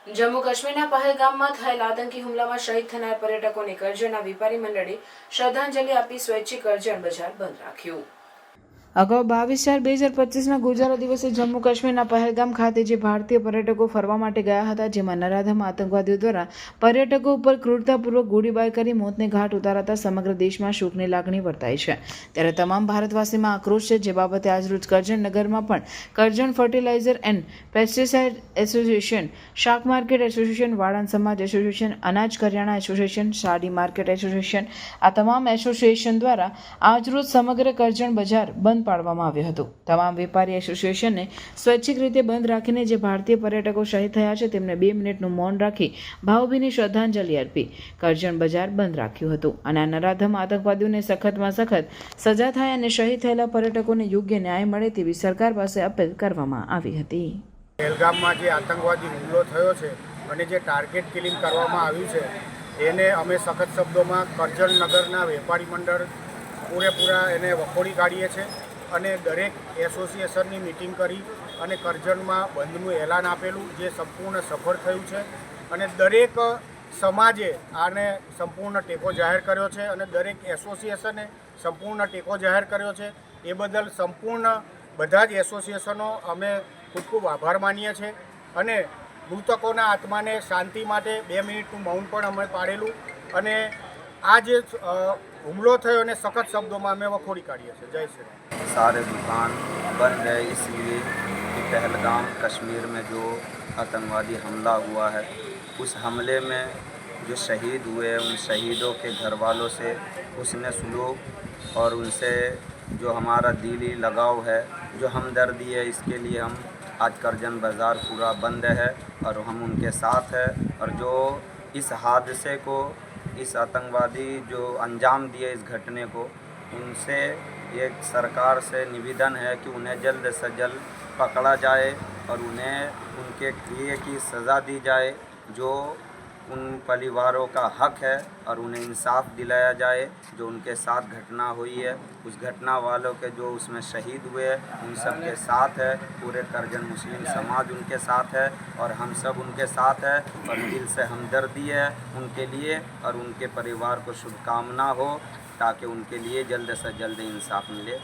જમ્મુ કાશ્મીરના પહેલગામમાં થયેલા આતંકી હુમલામાં શહીદ થનાર પર્યટકોને કરજણના વેપારી મંડળે શ્રદ્ધાંજલિ આપી સ્વૈચ્છિક કરજણ બજાર બંધ રાખ્યું। અગાઉ 22/4/2025ના ગુજારા દિવસે જમ્મુ કાશ્મીરના પહેલગામ ખાતે જે ભારતીય પર્યટકો ફરવા માટે ગયા હતા, જેમાં નરાધમ આતંકવાદીઓ દ્વારા પર્યટકો ઉપર ક્રૂરતાપૂર્વક ગોળીબાર કરી મોતને ઘાટ ઉતારતા સમગ્ર દેશમાં શોકની લાગણી વર્તાઈ છે। ત્યારે તમામ ભારતવાસીમાં આક્રોશ છે, જે બાબતે આજરોજ કરજણ નગરમાં પણ Karjan fertilizer and pesticide association, શાક માર્કેટ એસોસિએશન, વાળંદ સમાજ એસોસિએશન, અનાજ કરિયાણા એસોસિએશન, સાડી માર્કેટ એસોસિએશન, આ તમામ એસોસિએશન દ્વારા આજરોજ સમગ્ર કરજણ બજાર બંધ પાડવામાં આવ્યું હતું। તમામ વેપારી એસોસિએશનને સ્વૈચ્છિક રીતે બંધ રાખીને જે ભારતીય પર્યટકો શહીદ થયા છે તેમને 2 મિનિટનું મૌન રાખી ભાવભીની શ્રદ્ધાંજલિ અર્પી કરજણ બજાર બંધ રાખ્યું હતું અને આ નરાધમ આતંકવાદીઓને સખતમાં સખત સજા થાય અને શહીદ થયેલા પર્યટકોને યોગ્ય ન્યાય મળે તેવી સરકાર પાસે અપીલ કરવામાં આવી હતી। પહેલગામમાં જે આતંકવાદી હુમલો થયો છે અને જે ટાર્ગેટ કિલિંગ કરવામાં આવ્યું છે એને અમે સખત શબ્દોમાં કરજણ નગરના વેપારી મંડળ પૂરેપૂરા એને વખોડી કાઢીએ છીએ અને દરેક એસોસિએશનની મિટિંગ કરી અને કરજણમાં બંધનું એલાન આપેલું, જે સંપૂર્ણ સફળ થયું છે અને દરેક સમાજે આને સંપૂર્ણ ટેકો જાહેર કર્યો છે અને દરેક એસોસિએશને સંપૂર્ણ ટેકો જાહેર કર્યો છે। એ બદલ સંપૂર્ણ બધા જ એસોસિએશનો અમે ખૂબ ખૂબ આભાર માનીએ છીએ અને મૃતકોના આત્માને શાંતિ માટે 2 મિનિટનું મૌન પણ અમે પાડેલું અને આ જે હુમલો થયો અને સખત શબ્દોમાં અમે વખોડી કાઢીએ છીએ। જય શ્રી રામ। सारे दुकान बंद है इसलिए कि पहलगाम कश्मीर में जो आतंकवादी हमला हुआ है, उस हमले में जो शहीद हुए हैं उन शहीदों के घर वालों से उसने सुलूक और उनसे जो हमारा दिली लगाव है, जो हमदर्दी है, इसके लिए हम आज करजन बाज़ार पूरा बंद है और हम उनके साथ हैं। और जो इस हादसे को, इस आतंकवादी जो अंजाम दिए इस घटने को, उनसे एक सरकार से निवेदन है कि उन्हें जल्द से जल्द पकड़ा जाए और उन्हें उनके किए की सज़ा दी जाए, जो उन परिवारों का हक है और उन्हें इंसाफ दिलाया जाए। जो उनके साथ घटना हुई है, उस घटना वालों के जो उसमें शहीद हुए हैं उन सब के साथ है, पूरे करजन मुस्लिम समाज उनके साथ है और हम सब उनके साथ है और दिल से हमदर्दी है उनके लिए और उनके परिवार को शुभकामना हो ताकि उनके लिए जल्द से जल्द इंसाफ मिले।